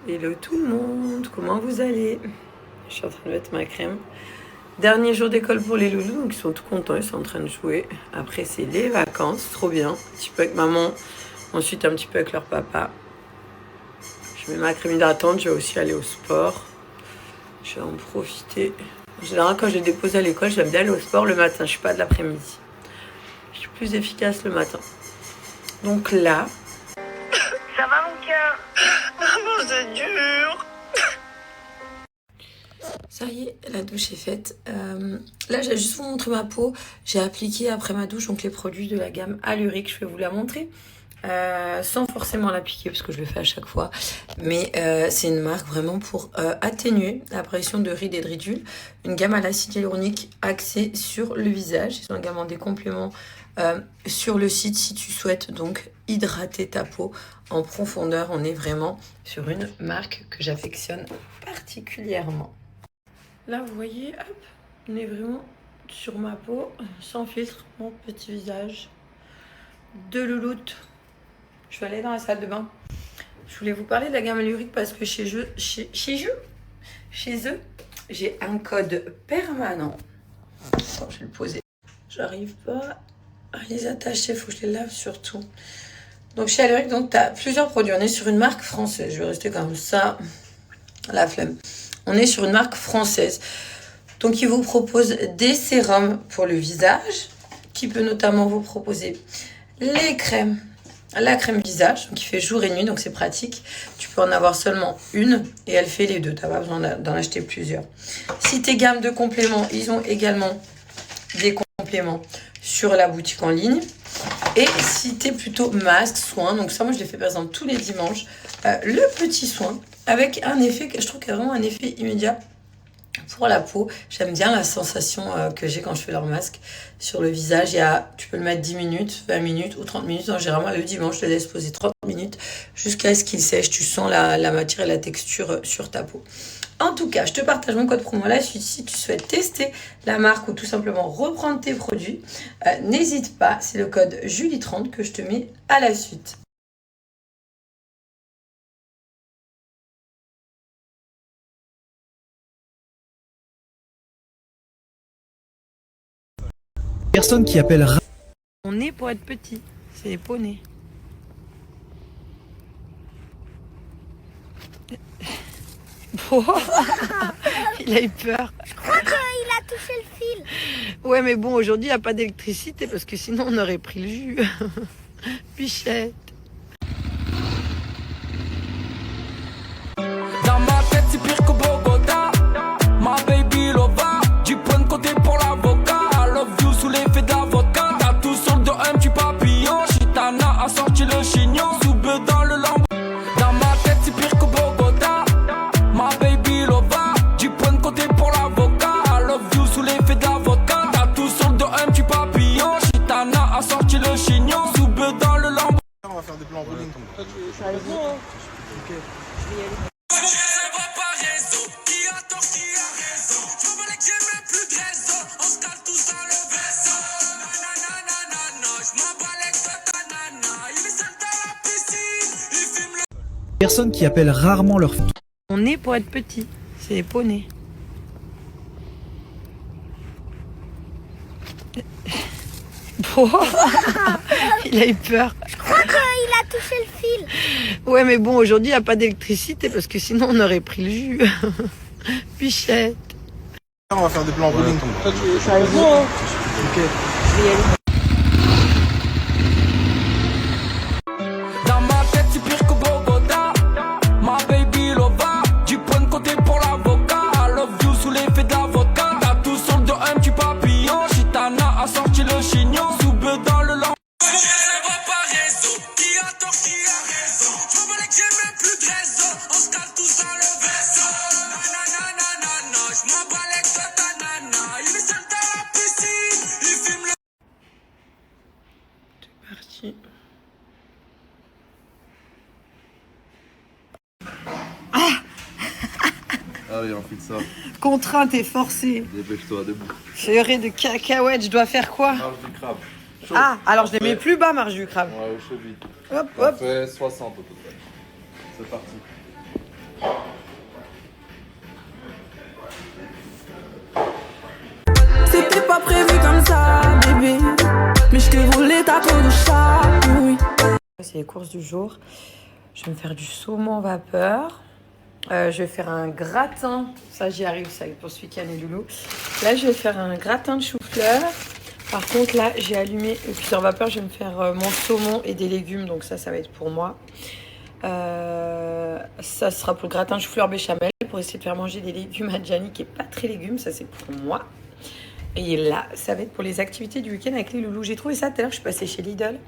Hello tout le monde, comment vous allez? Je suis en train de mettre ma crème. Dernier jour d'école pour les loulous, donc ils sont tout contents, ils sont en train de jouer. Après c'est les vacances, trop bien. Un petit peu avec maman, ensuite un petit peu avec leur papa. Je mets ma crème hydratante, je vais aussi aller au sport. Je vais en profiter. En général quand je les dépose à l'école, j'aime bien aller au sport le matin, je suis pas de l'après-midi. Je suis plus efficace le matin. Donc là... Ça va mon cœur? Maman, c'est dur. Ça y est, la douche est faite. Là, j'ai juste vous montrer ma peau. J'ai appliqué après ma douche donc les produits de la gamme Alluric. Je vais vous la montrer sans forcément l'appliquer parce que je le fais à chaque fois. Mais c'est une marque vraiment pour atténuer l'apparition de rides et de ridules. Une gamme à l'acide hyaluronique axée sur le visage. Ils ont également des compléments sur le site si tu souhaites donc hydrater ta peau en profondeur. On est vraiment sur une marque que j'affectionne particulièrement. Là, vous voyez, hop, on est vraiment sur ma peau, sans filtre, mon petit visage de louloute. Je vais aller dans la salle de bain. Je voulais vous parler de la gamme Alluric parce que chez eux, j'ai un code permanent. Attends, je vais le poser. J'arrive pas à les attacher, il faut que je les lave surtout. Donc chez Alluric, tu as plusieurs produits. On est sur une marque française. Je vais rester comme ça, la flemme. On est sur une marque française. Donc, ils vous proposent des sérums pour le visage, qui peut notamment vous proposer les crèmes, la crème visage, donc qui fait jour et nuit, donc c'est pratique. Tu peux en avoir seulement une et elle fait les deux. Tu n'as pas besoin d'en acheter plusieurs. Si tes gammes de compléments, ils ont également des compléments sur la boutique en ligne. Et si tu es plutôt masque, soin, donc ça, moi, je les fais par exemple tous les dimanches, le petit soin, avec un effet, je trouve qu'il y a vraiment un effet immédiat pour la peau. J'aime bien la sensation que j'ai quand je fais leur masque sur le visage. Tu peux le mettre 10 minutes, 20 minutes ou 30 minutes. Donc, généralement, le dimanche, je le laisse poser 30 minutes jusqu'à ce qu'il sèche. Tu sens la matière et la texture sur ta peau. En tout cas, je te partage mon code promo là. Si tu souhaites tester la marque ou tout simplement reprendre tes produits, n'hésite pas. C'est le code Julie30 que je te mets à la suite. Personne qui appelle. On est pour être petit, c'est les poneys. Oh, il a eu peur. Je crois qu'il a touché le fil. Ouais, mais bon, aujourd'hui, il n'y a pas d'électricité parce que sinon, on aurait pris le jus. Pichette. Dans ma tête, c'est pire que Bogota. Ma baby Lova. Du point de côté pour l'avocat. I love you sous l'effet de la vodka. T'as tout sur le dos, un petit papillon. Chitana a sorti le chignon. Soube dans le lambeau. Dans ma tête, c'est pire que Bogota. Ma baby Lova. Du point de côté pour l'avocat. I love you sous l'effet de la vodka. T'as tout sur le dos, un petit papillon. Chitana a sorti le chignon. Soube dans le lambeau. On va faire des plans en bowling. Personne qui appelle rarement leur fille. On est pour être petit, c'est les poneys. Oh, il a eu peur. Je crois qu'il a touché le fil. Ouais, mais bon, aujourd'hui, il n'y a pas d'électricité parce que sinon, on aurait pris le jus. Pichette. On va faire des plans en bowling. Dans ma tête, c'est pire que Bogota. Ma baby Lova. Du point de côté pour l'avocat. I love you sous l'effet de la vodka. T'as tout sur le dos, un petit papillon. Chitana a sorti le chignon. Soube dans le lambeau. Parti. Allez, on fait ça. Contrainte et forcée. Dépêche-toi, debout. Purée de cacahuètes, je dois faire quoi? Marche du crabe. Chaud. Ah, alors je les mets Ouais. plus bas, marge du crabe. Ouais, au cheville. Hop, Ça hop. fait 60 au total. C'est parti. C'était pas prévu comme ça, bébé. Mais je t'ai volé ta peau de chat, oui. C'est les courses du jour. Je vais me faire du saumon vapeur. Je vais faire un gratin. Ça, j'y arrive, ça, pour ce week-end, les loulous. Là, je vais faire un gratin de chou-fleur. Par contre, là, j'ai allumé le cuiseur vapeur. Je vais me faire mon saumon et des légumes. Donc ça va être pour moi. Ça sera pour le gratin de chou-fleur béchamel. Pour essayer de faire manger des légumes à Gianni, qui n'est pas très légumes. Ça, c'est pour moi. Et là, ça va être pour les activités du week-end avec les loulous. J'ai trouvé ça tout à l'heure. Je suis passée chez Lidl.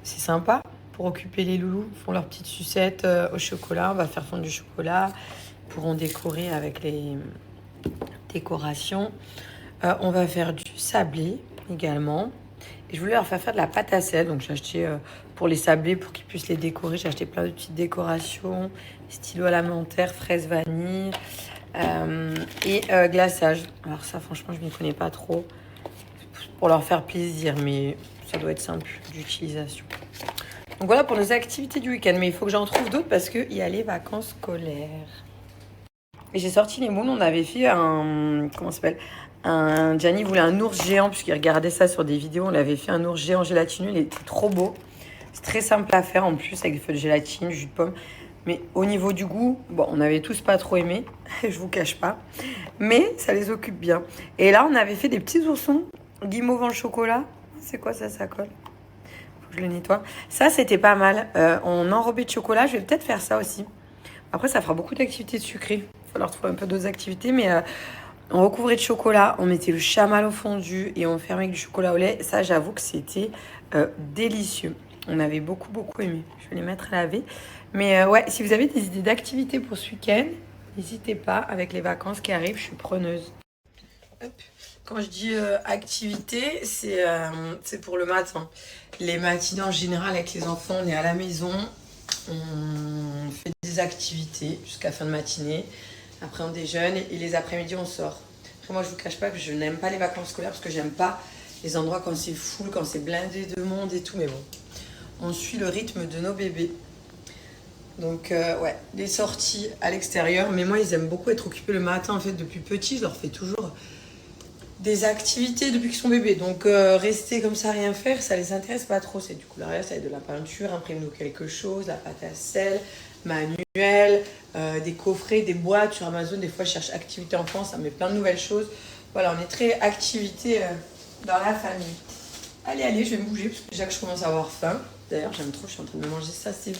C'est sympa pour occuper les loulous. Ils font leurs petites sucettes au chocolat. On va faire fondre du chocolat. Ils pourront décorer avec les décorations. On va faire du sablé également. Et je voulais leur faire de la pâte à sel. Donc j'ai acheté pour les sablés, pour qu'ils puissent les décorer. J'ai acheté plein de petites décorations. Stylo à la menthe, fraise vanille et glaçage. Alors ça, franchement, je ne m'y connais pas trop. Pour leur faire plaisir, mais ça doit être simple d'utilisation. Donc voilà pour nos activités du week-end. Mais il faut que j'en trouve d'autres parce qu'il y a les vacances scolaires. Et j'ai sorti les moules. On avait fait un... Comment ça s'appelle ? Gianni voulait un ours géant puisqu'il regardait ça sur des vidéos. On avait fait un ours géant gélatineux. Il était trop beau. C'est très simple à faire en plus avec des feuilles de gélatine, jus de pomme. Mais au niveau du goût, bon, on avait tous pas trop aimé. Je vous cache pas. Mais ça les occupe bien. Et là, on avait fait des petits oursons guimauve en chocolat. C'est quoi ça? Ça colle. Faut que je le nettoie. Ça, c'était pas mal. En enrobé de chocolat, je vais peut-être faire ça aussi. Après, ça fera beaucoup d'activités sucrées. Il va falloir trouver un peu d'autres activités. Mais on recouvrait de chocolat. On mettait le chamal au fondu et on fermait avec du chocolat au lait. Ça, j'avoue que c'était délicieux. On avait beaucoup aimé. Je vais les mettre à laver. Mais ouais, si vous avez des idées d'activités pour ce week-end, n'hésitez pas. Avec les vacances qui arrivent, je suis preneuse. Hop. Quand je dis activité, c'est pour le matin. Les matinées en général avec les enfants, on est à la maison. On fait des activités jusqu'à fin de matinée. Après, on déjeune et les après-midi, on sort. Après, moi, je vous cache pas que je n'aime pas les vacances scolaires parce que j'aime pas les endroits quand c'est full, quand c'est blindé de monde et tout. Mais bon, on suit le rythme de nos bébés. Donc, ouais, des sorties à l'extérieur. Mais moi, ils aiment beaucoup être occupés le matin. En fait, depuis petit, je leur fais toujours des activités depuis qu'ils sont bébés. Donc, rester comme ça, rien faire, ça les intéresse pas trop. C'est du coloriage, ça va être de la peinture, imprime-nous quelque chose, la pâte à sel, manuel, des coffrets, des boîtes sur Amazon. Des fois, je cherche activité enfant, ça met plein de nouvelles choses. Voilà, on est très activité dans la famille. Allez, je vais me bouger parce que déjà que je commence à avoir faim. D'ailleurs, j'aime trop, je suis en train de me manger ça, c'est bon.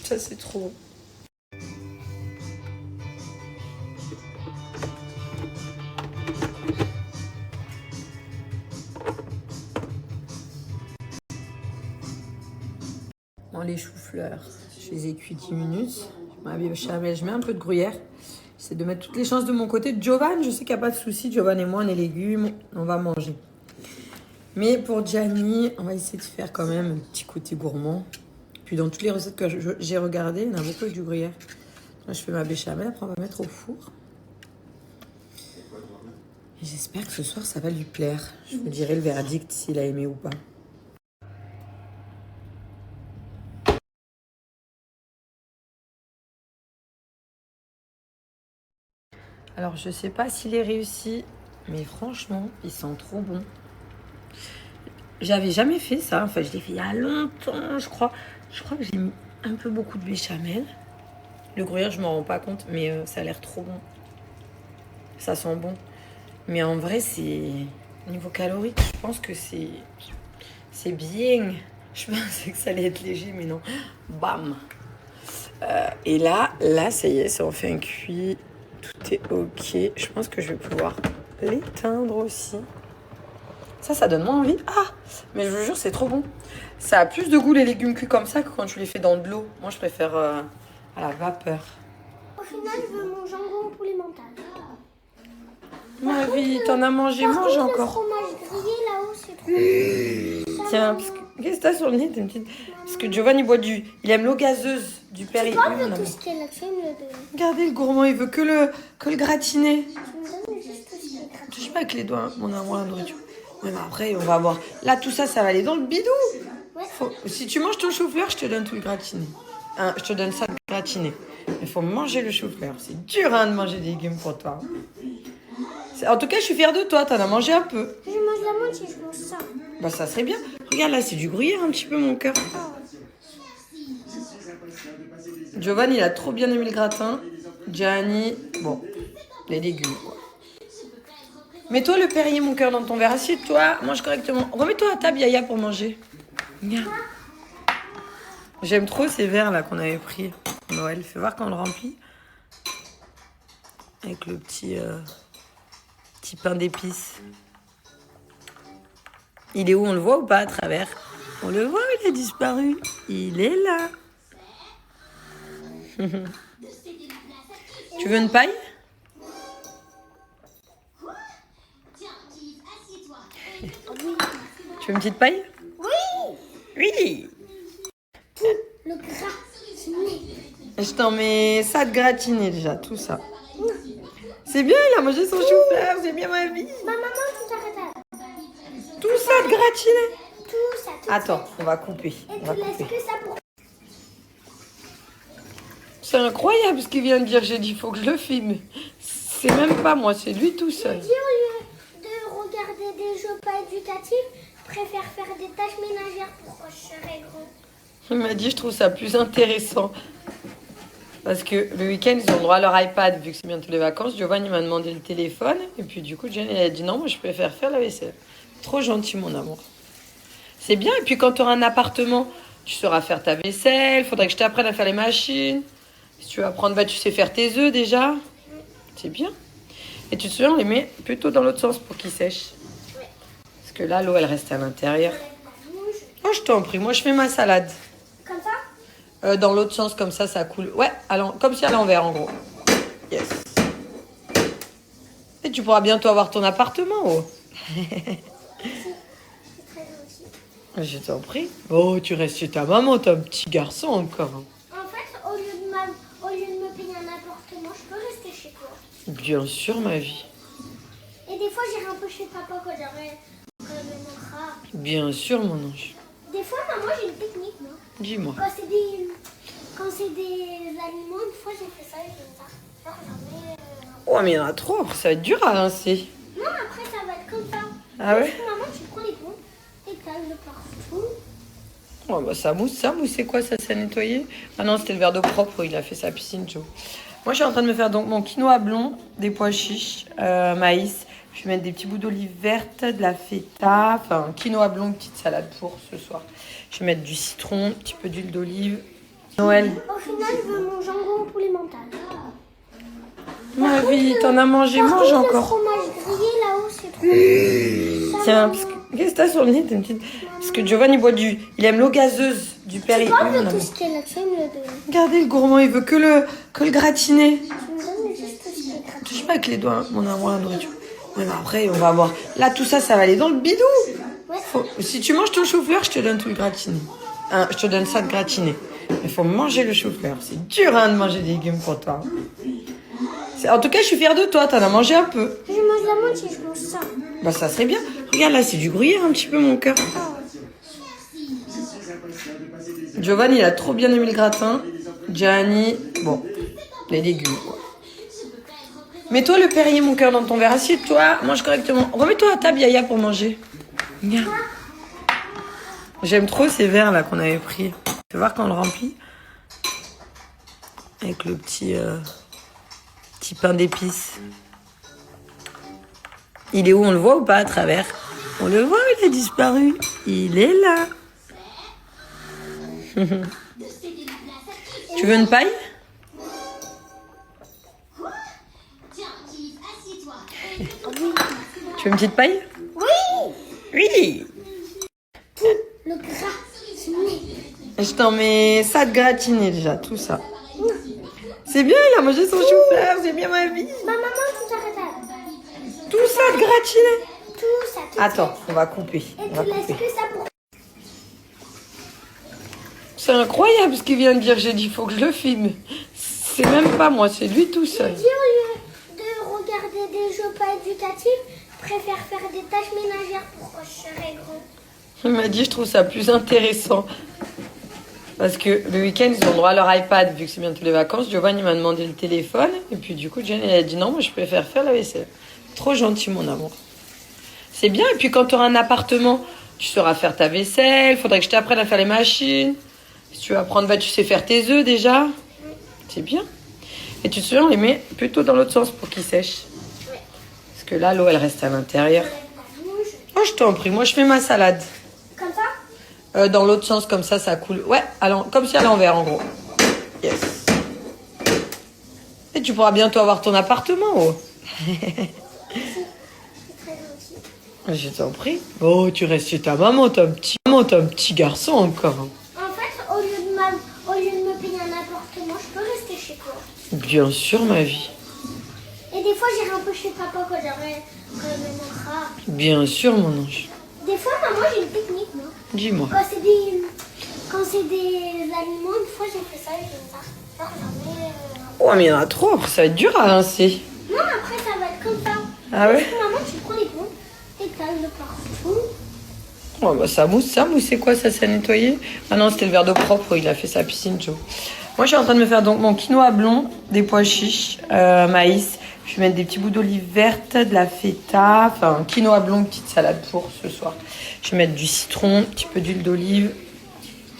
Ça, c'est trop bon. Bon, les choux-fleurs, je les ai cuits 10 minutes. Je mets un peu de gruyère. J'essaie de mettre toutes les chances de mon côté. Giovanni, je sais qu'il n'y a pas de souci. Giovanni et moi, on est légumes, on va manger. Mais pour Gianni, on va essayer de faire quand même un petit côté gourmand. Puis dans toutes les recettes que j'ai regardées, il y en a beaucoup avec du gruyère. Là, je fais ma béchamel, après on va mettre au four. Et j'espère que ce soir, ça va lui plaire. Je vous dirai le verdict s'il a aimé ou pas. Alors, je sais pas s'il est réussi, mais franchement, il sent trop bon. J'avais jamais fait ça. Enfin, je l'ai fait il y a longtemps, je crois. Je crois que j'ai mis un peu beaucoup de béchamel. Le gruyère, je m'en rends pas compte, mais ça a l'air trop bon. Ça sent bon. Mais en vrai, c'est... Niveau calorique, je pense que c'est bien. Je pensais que ça allait être léger, mais non. Bam. Et là, ça y est, ça en fait un cuit. Tout est ok. Je pense que je vais pouvoir l'éteindre aussi. Ça donne moins envie. Ah, mais je vous jure, c'est trop bon. Ça a plus de goût les légumes cuits comme ça que quand tu les fais dans de l'eau. Moi, je préfère à la vapeur. Au final, je veux mon jambon poulet mental. Ma vie, t'en as mangé, mange encore. Le fromage grillé là-haut, c'est trop bon. Tiens, qu'est-ce que t'as sur le nez? Parce que Giovanni boit il aime l'eau gazeuse du père. Tu parles de tout ce qui est là, tu aimes le deux. Regardez le gourmand, il veut que le gratiné. Tu me donnes juste tout ce qui est gratiné. Touche pas avec les doigts, mon amour à la nourriture. Ouais, mais après, on va voir. Là, tout ça, ça va aller dans le bidou. Ouais. Si tu manges ton chou-fleur, je te donne tout le gratiné. Je te donne ça de gratiné. Il faut manger le chou-fleur. C'est dur hein, de manger des légumes pour toi. En tout cas, je suis fière de toi. T'en as mangé un peu. Je mange la moitié, je mange ça. Bah ça serait bien. Regarde là, c'est du gruyère un petit peu mon cœur. Giovanni, il a trop bien aimé le gratin. Gianni, bon, les légumes quoi. Mets-toi le Perrier mon cœur dans ton verre. Assieds-toi, mange correctement. Remets-toi à table Yaya pour manger. Viens. J'aime trop ces verres là qu'on avait pris pour Noël. Fais voir quand on le remplit. Avec le petit pain d'épices. Il est où? On le voit ou pas à travers? On le voit, il a disparu. Il est là. Tu veux une paille? Tu veux une petite paille? Oui. Oui. Le gratiné. Je t'en mets ça de gratiné déjà, tout ça. C'est bien, il a mangé son chou-fleur, c'est bien ma vie. Ma maman, tout arrête là. Tout ça de gratiné. Tout ça, tout Attends, on va couper. Et On tu va laisses couper. que ça pour... C'est incroyable ce qu'il vient de dire. J'ai dit, il faut que je le filme. C'est même pas moi, c'est lui tout seul. Qui, au lieu de regarder des jeux pas éducatifs, préfère faire des tâches ménagères pour quand je serai grand. Il m'a dit, je trouve ça plus intéressant. Parce que le week-end, ils ont le droit à leur iPad, vu que c'est bientôt les vacances. Giovanni m'a demandé le téléphone. Et puis du coup, Jenny elle a dit non, moi je préfère faire la vaisselle. Trop gentil, mon amour. C'est bien. Et puis quand tu auras un appartement, tu sauras faire ta vaisselle. Faudrait que je t'apprenne à faire les machines. Si tu veux apprendre, bah, tu sais faire tes œufs déjà. C'est bien. Et tu te souviens, on les met plutôt dans l'autre sens pour qu'ils sèchent. Parce que là, l'eau, elle reste à l'intérieur. Oh, je t'en prie. Moi, je fais ma salade. Comme ça? Dans l'autre sens, comme ça coule. Ouais, comme si à l'envers, en gros. Yes. Et tu pourras bientôt avoir ton appartement, oh. Je t'en prie. Oh, tu restes chez ta maman, t'es un petit garçon encore. En fait, au lieu de me payer un appartement, je peux rester chez toi. Bien sûr, ma vie. Et des fois, j'irai un peu chez papa quand il me montrera. Bien sûr, mon ange. Des fois, maman, j'ai une technique, moi. Dis-moi. Quand c'est des aliments, une fois, j'ai fait ça et j'ai fait ça. Alors, j'en mets... Oh, mais il y en a trop. Après, ça va être dur à rincer. Non, après, ça va être comme ça. Ah ouais? Maman, tu prends les bons et t'as le partout. Oh, bah, ça mousse, c'est quoi ça? C'est nettoyé? Ah non, c'était le verre d'eau propre. Il a fait sa piscine, Joe. Moi, je suis en train de me faire donc mon quinoa blond, des pois chiches, maïs. Je vais mettre des petits bouts d'olive verte, de la feta, enfin, quinoa blond, petite salade pour ce soir. Je vais mettre du citron, un petit peu d'huile d'olive. Noël. Au final, je veux mon jambon au poulet mental. Ma vie, t'en as mangé, Par mange contre, le encore. fromage grillé là-haut, c'est trop bon. Tiens, parce que, qu'est-ce que t'as sur le nez? T'as une petite... Parce que Giovanni boit il aime l'eau gazeuse du Perrier. Tu vois, Oui, mon tout amour. ce qui est là, tu vas me le donner. Regardez le gourmand, il veut que le gratiné. Tu me donnes juste ce qui est gratuit. Touche pas avec les doigts, hein, mon amour, la nourriture. Ouais, mais après, on va voir. Là, tout ça, ça va aller dans le bidou. Ouais. Si tu manges ton chou-fleur, je te donne tout le gratiné. Je te donne ça de gratiné. Il faut manger le chou-fleur. C'est dur hein, de manger des légumes pour toi. En tout cas, je suis fière de toi. T'en as mangé un peu. Je mange la moitié, je mange ça. Bah, ça serait bien. Regarde là, c'est du gruyère un petit peu, mon cœur. Giovanni, il a trop bien aimé le gratin. Gianni, bon, les légumes quoi. Mets-toi le Perrier, mon cœur, dans ton verre. Assieds-toi, mange correctement. Remets-toi à table, Yaya, pour manger. Viens. J'aime trop ces verres là qu'on avait pris. Fais voir quand on le remplit. Avec le petit pain d'épices. Il est où? On le voit ou pas à travers? On le voit, il a disparu. Il est là. Tu veux une paille? Tu veux une petite paille? Oui. Oui. Le gratiné. Je t'en mets ça de gratiné déjà, tout ça. C'est bien, il a mangé son chou-fleur, c'est bien ma vie. Ma maman, tout arrête là. Tout ça de gratiné. Tout ça, tout Attends, on va couper. Et On va tu laisses couper. que ça pour... C'est incroyable ce qu'il vient de dire. J'ai dit, il faut que je le filme. C'est même pas moi, c'est lui tout seul. Qui, au lieu de regarder des jeux pas éducatifs, préfère faire des tâches ménagères pour quand je serai grand. Il m'a dit, je trouve ça plus intéressant. Parce que le week-end, ils ont droit à leur iPad, vu que c'est bientôt les vacances. Giovanni m'a demandé le téléphone. Et puis du coup, Jen, elle a dit non, moi je préfère faire la vaisselle. Trop gentil, mon amour. C'est bien. Et puis quand tu auras un appartement, tu sauras faire ta vaisselle. Faudrait que je t'apprenne à faire les machines. Si tu veux apprendre, bah, tu sais faire tes œufs déjà. C'est bien. Et tu te souviens, on les met plutôt dans l'autre sens pour qu'ils sèchent. Parce que là, l'eau, elle reste à l'intérieur. Oh, je t'en prie. Moi, je fais ma salade. Comme ça? Dans l'autre sens, comme ça coule. Ouais, comme si à l'envers, en gros. Yes. Et tu pourras bientôt avoir ton appartement, oh. Je t'en prie. Oh, tu restes chez ta maman, t'as un petit garçon encore. En fait, au lieu de me payer un appartement, je peux rester chez toi. Bien sûr, ma vie. Et des fois, j'irai un peu chez papa quand il me manquera. Bien sûr, mon ange. Des fois, maman, j'ai une technique, moi. Dis-moi. Quand c'est des aliments, une fois, j'ai fait ça et j'ai ça. Non, jamais. Oh, mais il y en a trop. Après, ça va être dur à rincer. Non, après, ça va être comme ça. Ah ouais? Maman, tu prends les ponts et t'as le partout. Oh, bah, ça mousse, c'est quoi ça? C'est à nettoyer? Ah non, c'était le verre d'eau propre. Il a fait sa piscine, Joe. Moi, je suis en train de me faire donc mon quinoa blond, des pois chiches, maïs. Je vais mettre des petits bouts d'olive verte, de la feta, enfin, quinoa blond, petite salade pour ce soir. Je vais mettre du citron, un petit peu d'huile d'olive,